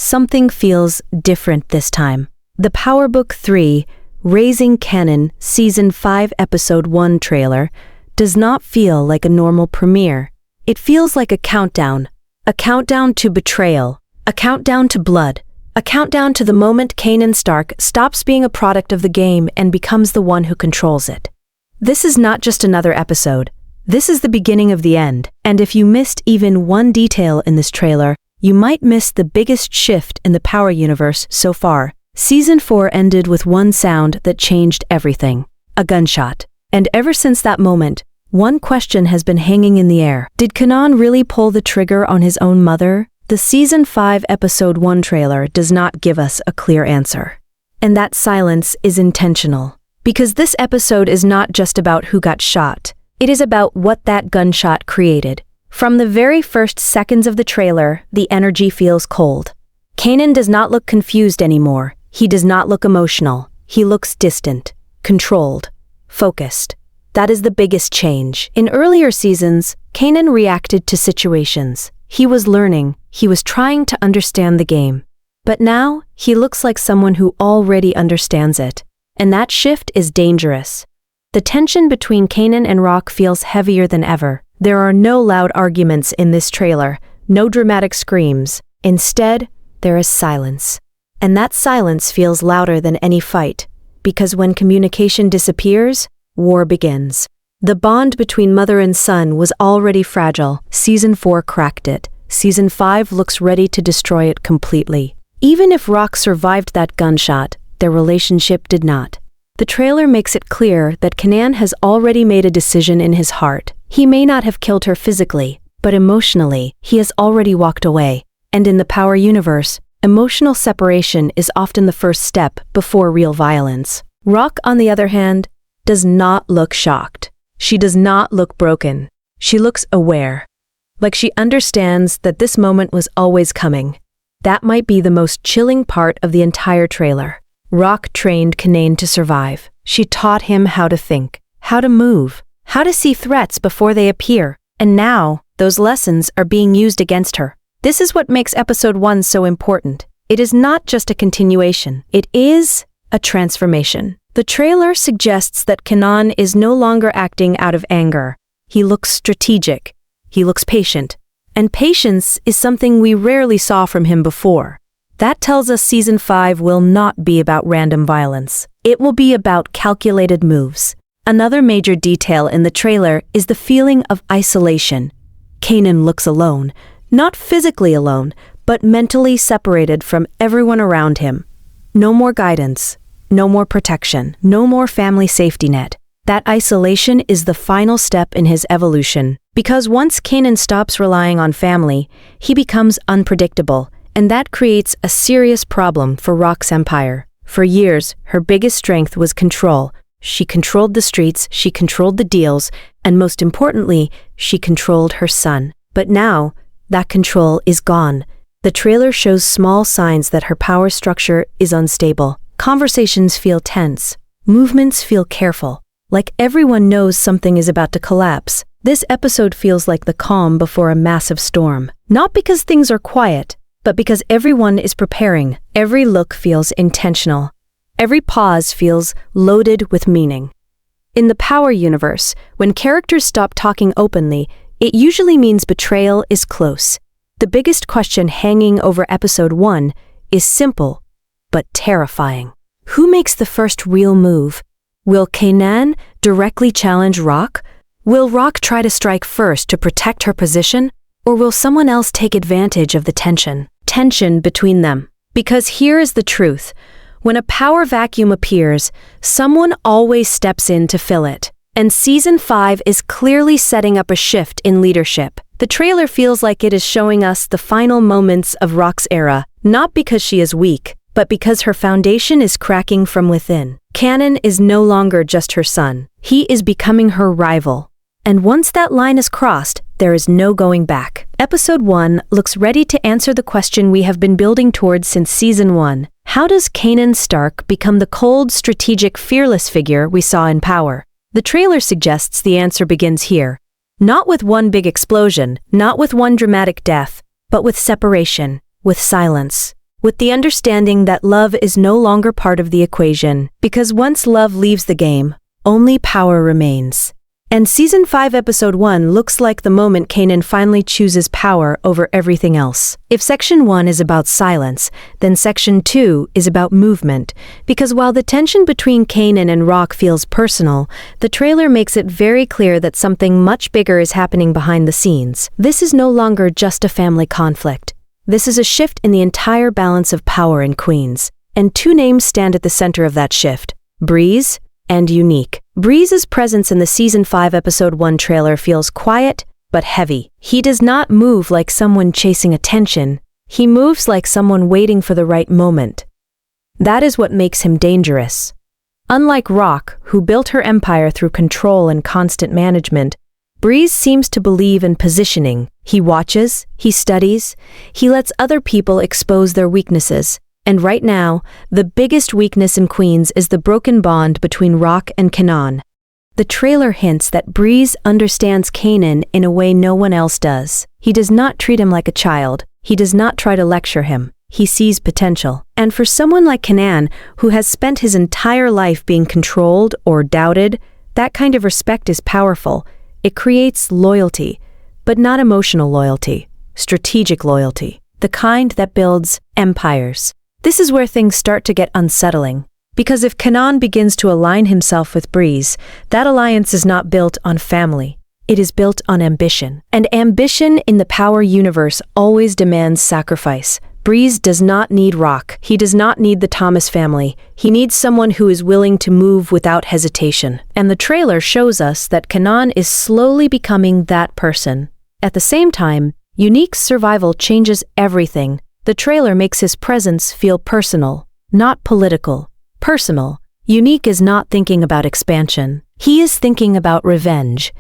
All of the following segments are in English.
something feels different this time. The Power Book 3, Raising Kanan, Season 5, Episode 1 trailer does not feel like a normal premiere. It feels like a countdown to betrayal, a countdown to blood, a countdown to the moment Kanan Stark stops being a product of the game and becomes the one who controls it. This is not just another episode. This is the beginning of the end, and if you missed even one detail in this trailer, you might miss the biggest shift in the Power universe so far. Season 4 ended with one sound that changed everything: a gunshot. And ever since that moment, one question has been hanging in the air. Did Kanan really pull the trigger on his own mother? The Season 5 Episode 1 trailer does not give us a clear answer. And that silence is intentional. Because this episode is not just about who got shot. It is about what that gunshot created. From the very first seconds of the trailer, the energy feels cold. Kanan does not look confused anymore. He does not look emotional. He looks distant, controlled, focused. That is the biggest change. In earlier seasons, Kanan reacted to situations. He was learning. He was trying to understand the game. But now, he looks like someone who already understands it. And that shift is dangerous. The tension between Kanan and Rock feels heavier than ever. There are no loud arguments in this trailer, no dramatic screams. Instead, there is silence. And that silence feels louder than any fight, because when communication disappears, war begins. The bond between mother and son was already fragile. Season 4 cracked it. Season 5 looks ready to destroy it completely. Even if Rock survived that gunshot, their relationship did not. The trailer makes it clear that Kanan has already made a decision in his heart. He may not have killed her physically, but emotionally, he has already walked away. And in the Power universe, emotional separation is often the first step before real violence. Rock, on the other hand, does not look shocked. She does not look broken. She looks aware. Like she understands that this moment was always coming. That might be the most chilling part of the entire trailer. Rock trained Kanan to survive. She taught him how to think, how to move, how to see threats before they appear. And now, those lessons are being used against her. This is what makes Episode 1 so important. It is not just a continuation. It is a transformation. The trailer suggests that Kanan is no longer acting out of anger. He looks strategic. He looks patient. And patience is something we rarely saw from him before. That tells us Season 5 will not be about random violence. It will be about calculated moves. Another major detail in the trailer is the feeling of isolation. Kanan looks alone, not physically alone, but mentally separated from everyone around him. No more guidance, no more protection, no more family safety net. That isolation is the final step in his evolution. Because once Kanan stops relying on family, he becomes unpredictable. And that creates a serious problem for Rock's empire. For years, her biggest strength was control. She controlled the streets, she controlled the deals, and most importantly, she controlled her son. But now, that control is gone. The trailer shows small signs that her power structure is unstable. Conversations feel tense. Movements feel careful. Like everyone knows something is about to collapse. This episode feels like the calm before a massive storm. Not because things are quiet, but because everyone is preparing. Every look feels intentional. Every pause feels loaded with meaning. In the Power universe, when characters stop talking openly, it usually means betrayal is close. The biggest question hanging over Episode 1 is simple, but terrifying. Who makes the first real move? Will Kanan directly challenge Rock? Will Rock try to strike first to protect her position? Or will someone else take advantage of the tension between them? Because here is the truth. When a power vacuum appears, someone always steps in to fill it. And Season 5 is clearly setting up a shift in leadership. The trailer feels like it is showing us the final moments of Rock's era, not because she is weak, but because her foundation is cracking from within. Kanan is no longer just her son. He is becoming her rival. And once that line is crossed, there is no going back. Episode 1 looks ready to answer the question we have been building towards since Season 1. How does Kanan Stark become the cold, strategic, fearless figure we saw in Power? The trailer suggests the answer begins here. Not with one big explosion, not with one dramatic death, but with separation, with silence, with the understanding that love is no longer part of the equation, because once love leaves the game, only power remains. And Season 5 Episode 1 looks like the moment Kanan finally chooses power over everything else. If Section 1 is about silence, then Section 2 is about movement, because while the tension between Kanan and Rock feels personal, the trailer makes it very clear that something much bigger is happening behind the scenes. This is no longer just a family conflict. This is a shift in the entire balance of power in Queens, and two names stand at the center of that shift: Breeze and Unique. Breeze's presence in the Season 5 Episode 1 trailer feels quiet but heavy. He does not move like someone chasing attention. He moves like someone waiting for the right moment. That is what makes him dangerous. Unlike Rock, who built her empire through control and constant management, Breeze seems to believe in positioning. He watches, he studies, he lets other people expose their weaknesses. And right now, the biggest weakness in Queens is the broken bond between Rock and Kanan. The trailer hints that Breeze understands Kanan in a way no one else does. He does not treat him like a child. He does not try to lecture him. He sees potential. And for someone like Kanan, who has spent his entire life being controlled or doubted, that kind of respect is powerful. It creates loyalty, but not emotional loyalty, strategic loyalty, the kind that builds empires. This is where things start to get unsettling, because if Kanan begins to align himself with Breeze, that alliance is not built on family. It is built on ambition. And ambition in the power universe always demands sacrifice. Breeze does not need Rock. He does not need the Thomas family. He needs someone who is willing to move without hesitation. And the trailer shows us that Kanan is slowly becoming that person. At the same time, Unique's survival changes everything. The trailer makes his presence feel personal, not political. Personal. Unique is not thinking about expansion. He is thinking about revenge.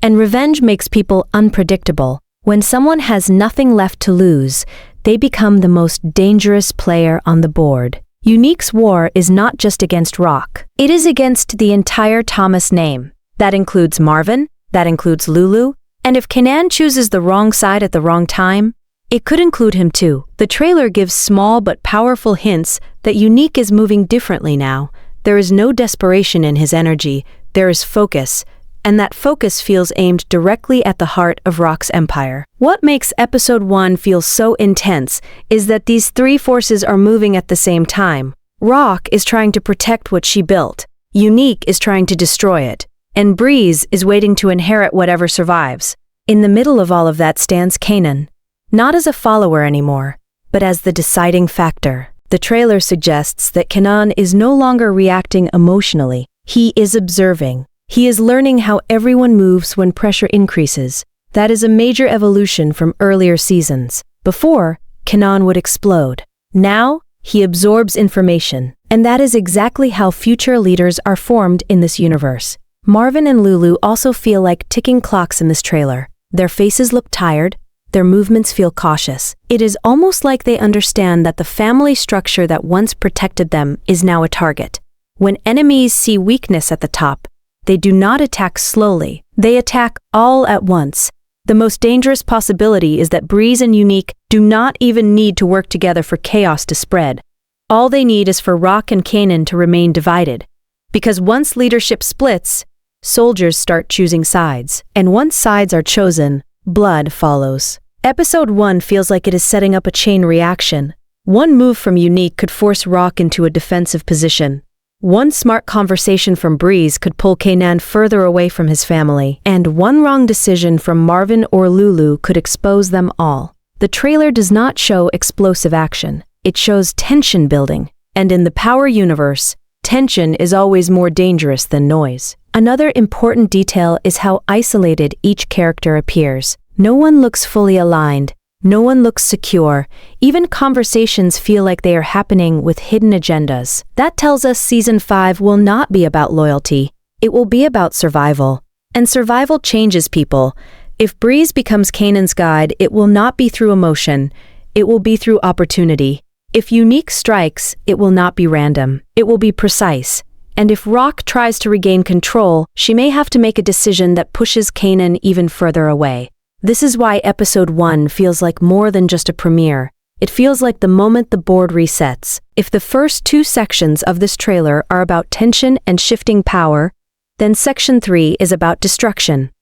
And revenge makes people unpredictable. When someone has nothing left to lose, they become the most dangerous player on the board. Unique's war is not just against Rock. It is against the entire Thomas name. That includes Marvin, that includes Lulu, and if Kanan chooses the wrong side at the wrong time, it could include him too. The trailer gives small but powerful hints that Unique is moving differently now. There is no desperation in his energy, there is focus, and that focus feels aimed directly at the heart of Rock's empire. What makes Episode 1 feel so intense is that these three forces are moving at the same time. Rock is trying to protect what she built, Unique is trying to destroy it, and Breeze is waiting to inherit whatever survives. In the middle of all of that stands Kanan. Not as a follower anymore, but as the deciding factor. The trailer suggests that Kanan is no longer reacting emotionally. He is observing. He is learning how everyone moves when pressure increases. That is a major evolution from earlier seasons. Before, Kanan would explode. Now, he absorbs information. And that is exactly how future leaders are formed in this universe. Marvin and Lulu also feel like ticking clocks in this trailer. Their faces look tired. Their movements feel cautious. It is almost like they understand that the family structure that once protected them is now a target. When enemies see weakness at the top, they do not attack slowly. They attack all at once. The most dangerous possibility is that Breeze and Unique do not even need to work together for chaos to spread. All they need is for Rock and Kanan to remain divided. Because once leadership splits, soldiers start choosing sides. And once sides are chosen, blood follows. Episode 1 feels like it is setting up a chain reaction. One move from Unique could force Rock into a defensive position. One smart conversation from Breeze could pull Kanan further away from his family. And one wrong decision from Marvin or Lulu could expose them all. The trailer does not show explosive action. It shows tension building. And in the power universe, tension is always more dangerous than noise. Another important detail is how isolated each character appears. No one looks fully aligned. No one looks secure. Even conversations feel like they are happening with hidden agendas. That tells us Season 5 will not be about loyalty. It will be about survival. And survival changes people. If Breeze becomes Kanan's guide, it will not be through emotion. It will be through opportunity. If Unique strikes, it will not be random. It will be precise. And if Rock tries to regain control, she may have to make a decision that pushes Kanan even further away. This is why Episode 1 feels like more than just a premiere. It feels like the moment the board resets. If the first 2 sections of this trailer are about tension and shifting power, then section 3 is about destruction.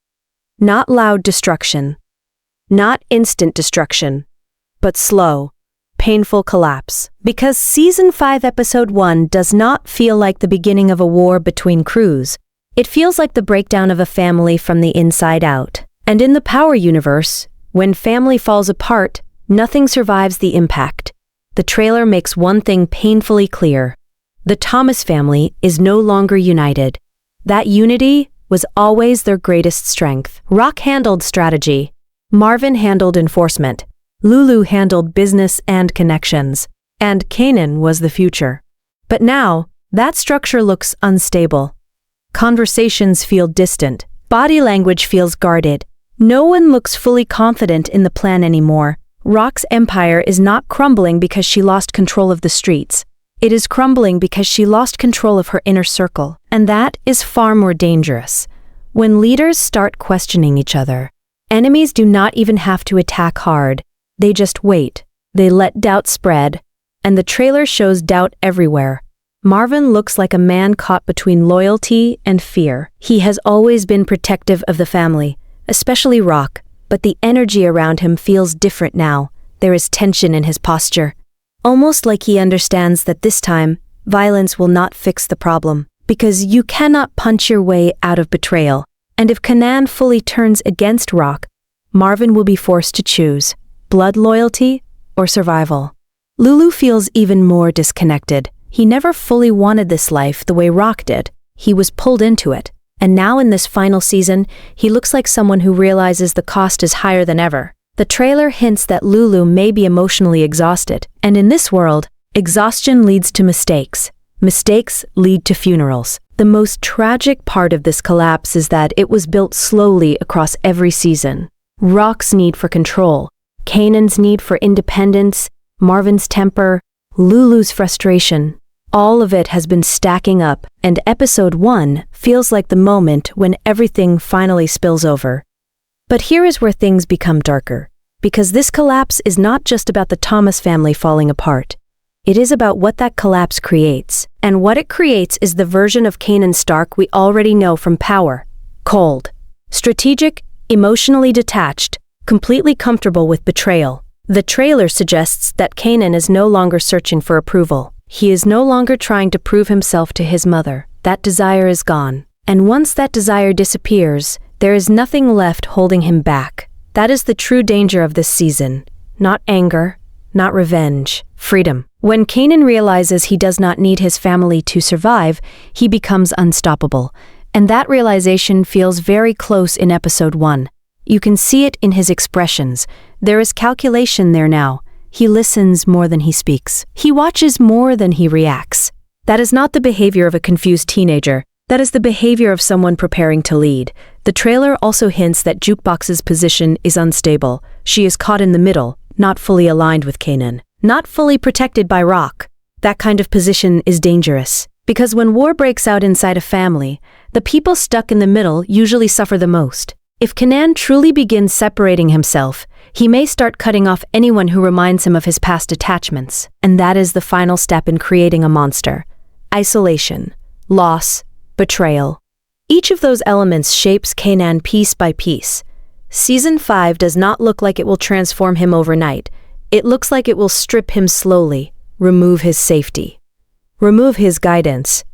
Not loud destruction. Not instant destruction. But slow, painful collapse. Because Season 5 Episode 1 does not feel like the beginning of a war between crews. It feels like the breakdown of a family from the inside out. And in the Power universe, when family falls apart, nothing survives the impact. The trailer makes one thing painfully clear. The Thomas family is no longer united. That unity was always their greatest strength. Rock handled strategy. Marvin handled enforcement. Lulu handled business and connections. And Kanan was the future. But now, that structure looks unstable. Conversations feel distant. Body language feels guarded. No one looks fully confident in the plan anymore. Rock's empire is not crumbling because she lost control of the streets. It is crumbling because she lost control of her inner circle. And that is far more dangerous. When leaders start questioning each other, enemies do not even have to attack hard. They just wait. They let doubt spread. And the trailer shows doubt everywhere. Marvin looks like a man caught between loyalty and fear. He has always been protective of the family, especially Rock, but the energy around him feels different now. There is tension in his posture. Almost like he understands that this time, violence will not fix the problem. Because you cannot punch your way out of betrayal. And if Kanan fully turns against Rock, Marvin will be forced to choose blood loyalty or survival. Lulu feels even more disconnected. He never fully wanted this life the way Rock did. He was pulled into it. And now in this final season, he looks like someone who realizes the cost is higher than ever. The trailer hints that Lulu may be emotionally exhausted. And in this world, exhaustion leads to mistakes. Mistakes lead to funerals. The most tragic part of this collapse is that it was built slowly across every season. Rock's need for control, Kanan's need for independence, Marvin's temper, Lulu's frustration. All of it has been stacking up, and Episode 1 feels like the moment when everything finally spills over. But here is where things become darker, because this collapse is not just about the Thomas family falling apart. It is about what that collapse creates, and what it creates is the version of Kanan Stark we already know from Power. Cold, strategic, emotionally detached, completely comfortable with betrayal. The trailer suggests that Kanan is no longer searching for approval. He is no longer trying to prove himself to his mother. That desire is gone. And once that desire disappears, there is nothing left holding him back. That is the true danger of this season. Not anger, not revenge, freedom. When Kanan realizes he does not need his family to survive, he becomes unstoppable. And that realization feels very close in Episode 1. You can see it in his expressions. There is calculation there now. He listens more than he speaks. He watches more than he reacts. That is not the behavior of a confused teenager. That is the behavior of someone preparing to lead. The trailer also hints that Jukebox's position is unstable. She is caught in the middle, not fully aligned with Kanan, not fully protected by Rock. That kind of position is dangerous. Because when war breaks out inside a family, the people stuck in the middle usually suffer the most. If Kanan truly begins separating himself, he may start cutting off anyone who reminds him of his past attachments. And that is the final step in creating a monster. Isolation, loss, betrayal. Each of those elements shapes Kanan piece by piece. Season 5 does not look like it will transform him overnight. It looks like it will strip him slowly, remove his safety, remove his guidance,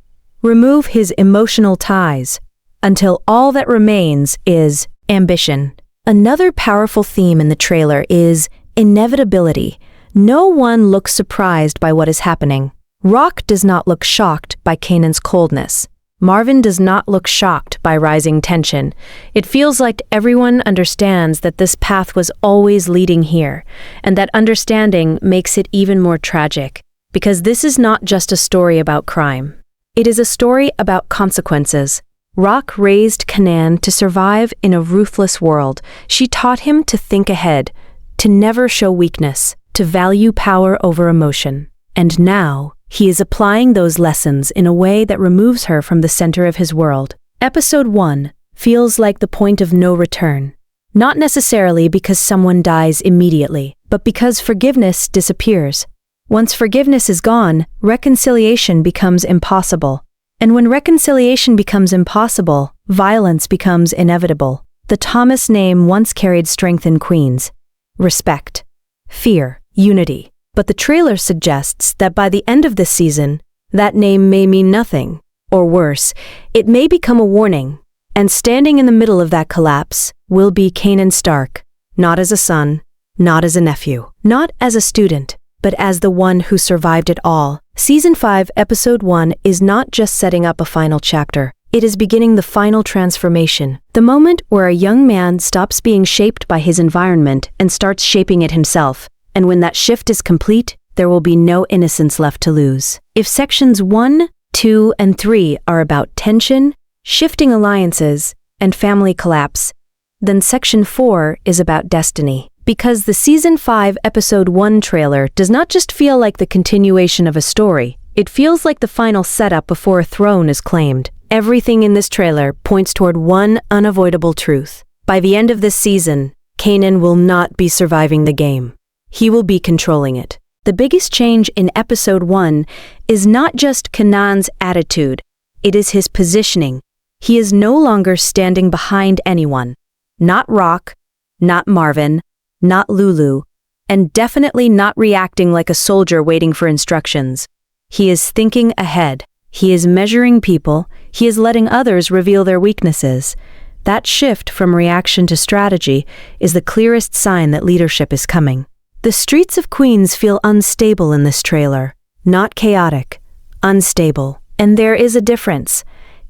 remove his emotional ties, until all that remains is ambition. Another powerful theme in the trailer is inevitability. No one looks surprised by what is happening. Rock does not look shocked by Kanan's coldness. Marvin does not look shocked by rising tension. It feels like everyone understands that this path was always leading here, and that understanding makes it even more tragic, because this is not just a story about crime. It is a story about consequences. Rock raised Kanan to survive in a ruthless world. She taught him to think ahead, to never show weakness, to value power over emotion. And now, he is applying those lessons in a way that removes her from the center of his world. Episode 1 feels like the point of no return. Not necessarily because someone dies immediately, but because forgiveness disappears. Once forgiveness is gone, reconciliation becomes impossible. And when reconciliation becomes impossible, violence becomes inevitable. The Thomas name once carried strength in Queens: respect, fear, unity. But the trailer suggests that by the end of this season, that name may mean nothing. Or worse, it may become a warning. And standing in the middle of that collapse will be Kanan Stark, not as a son, not as a nephew, not as a student, but as the one who survived it all. Season 5, Episode 1 is not just setting up a final chapter. It is beginning the final transformation, the moment where a young man stops being shaped by his environment and starts shaping it himself. And when that shift is complete, there will be no innocence left to lose. If sections 1, 2, and 3 are about tension, shifting alliances, and family collapse, then section 4 is about destiny. Because the Season 5 Episode 1 trailer does not just feel like the continuation of a story, it feels like the final setup before a throne is claimed. Everything in this trailer points toward one unavoidable truth. By the end of this season, Kanan will not be surviving the game. He will be controlling it. The biggest change in Episode 1 is not just Kanan's attitude, it is his positioning. He is no longer standing behind anyone. Not Rock, not Marvin, not Lulu, and definitely not reacting like a soldier waiting for instructions. He is thinking ahead. He is measuring people. He is letting others reveal their weaknesses. That shift from reaction to strategy is the clearest sign that leadership is coming. The streets of Queens feel unstable in this trailer. Not chaotic, unstable. And there is a difference.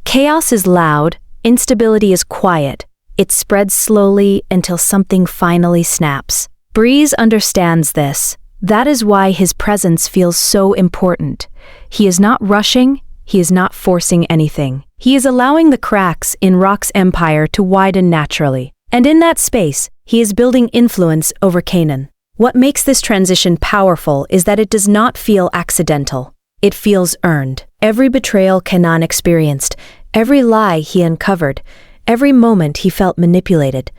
Chaos is loud, instability is quiet. It spreads slowly until something finally snaps. Breeze understands this. That is why his presence feels so important. He is not rushing, he is not forcing anything. He is allowing the cracks in Rock's empire to widen naturally. And in that space, he is building influence over Kanan. What makes this transition powerful is that it does not feel accidental. It feels earned. Every betrayal Kanan experienced, every lie he uncovered, every moment he felt manipulated,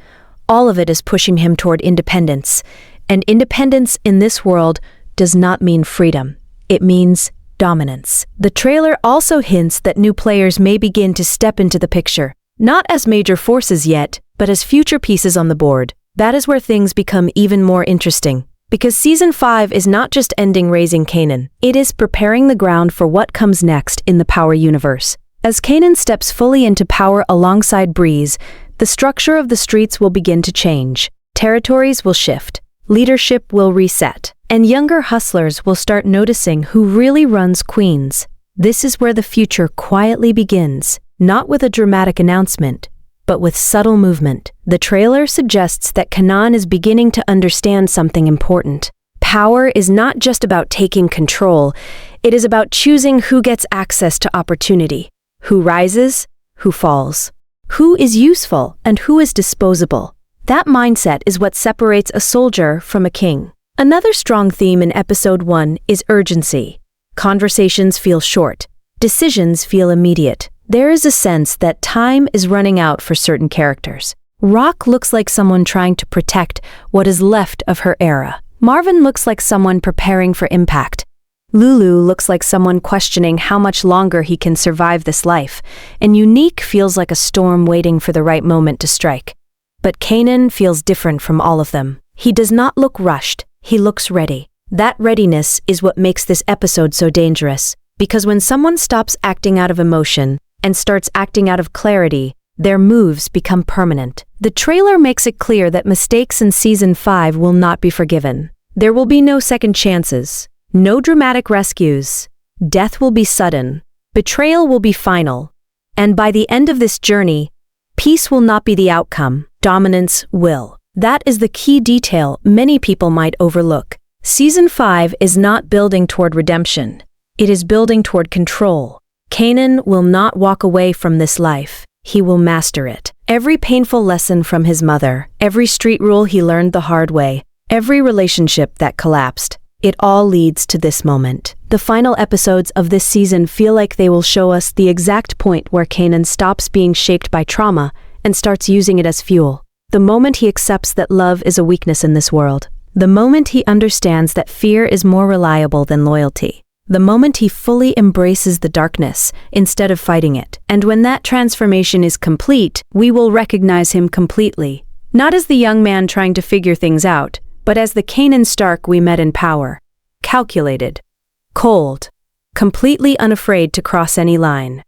all of it is pushing him toward independence. And independence in this world does not mean freedom. It means dominance. The trailer also hints that new players may begin to step into the picture, not as major forces yet, but as future pieces on the board. That is where things become even more interesting. Because Season 5 is not just ending raising Kanan, it is preparing the ground for what comes next in the Power universe. As Kanan steps fully into power alongside Breeze, the structure of the streets will begin to change. Territories will shift, leadership will reset, and younger hustlers will start noticing who really runs Queens. This is where the future quietly begins, not with a dramatic announcement, but with subtle movement. The trailer suggests that Kanan is beginning to understand something important. Power is not just about taking control, it is about choosing who gets access to opportunity. Who rises, who falls, who is useful, and who is disposable. That mindset is what separates a soldier from a king. Another strong theme in Episode 1 is urgency. Conversations feel short. Decisions feel immediate. There is a sense that time is running out for certain characters. Rock looks like someone trying to protect what is left of her era. Marvin looks like someone preparing for impact. Lulu looks like someone questioning how much longer he can survive this life, and Unique feels like a storm waiting for the right moment to strike. But Kanan feels different from all of them. He does not look rushed, he looks ready. That readiness is what makes this episode so dangerous, because when someone stops acting out of emotion and starts acting out of clarity, their moves become permanent. The trailer makes it clear that mistakes in Season 5 will not be forgiven. There will be no second chances. No dramatic rescues. Death will be sudden. Betrayal will be final. And by the end of this journey, peace will not be the outcome. Dominance will. That is the key detail many people might overlook. Season 5 is not building toward redemption. It is building toward control. Kanan will not walk away from this life. He will master it. Every painful lesson from his mother, every street rule he learned the hard way, every relationship that collapsed, it all leads to this moment. The final episodes of this season feel like they will show us the exact point where Kanan stops being shaped by trauma and starts using it as fuel. The moment he accepts that love is a weakness in this world. The moment he understands that fear is more reliable than loyalty. The moment he fully embraces the darkness instead of fighting it. And when that transformation is complete, we will recognize him completely. Not as the young man trying to figure things out, but as the Kanan Stark we met in power. Calculated. Cold. Completely unafraid to cross any line.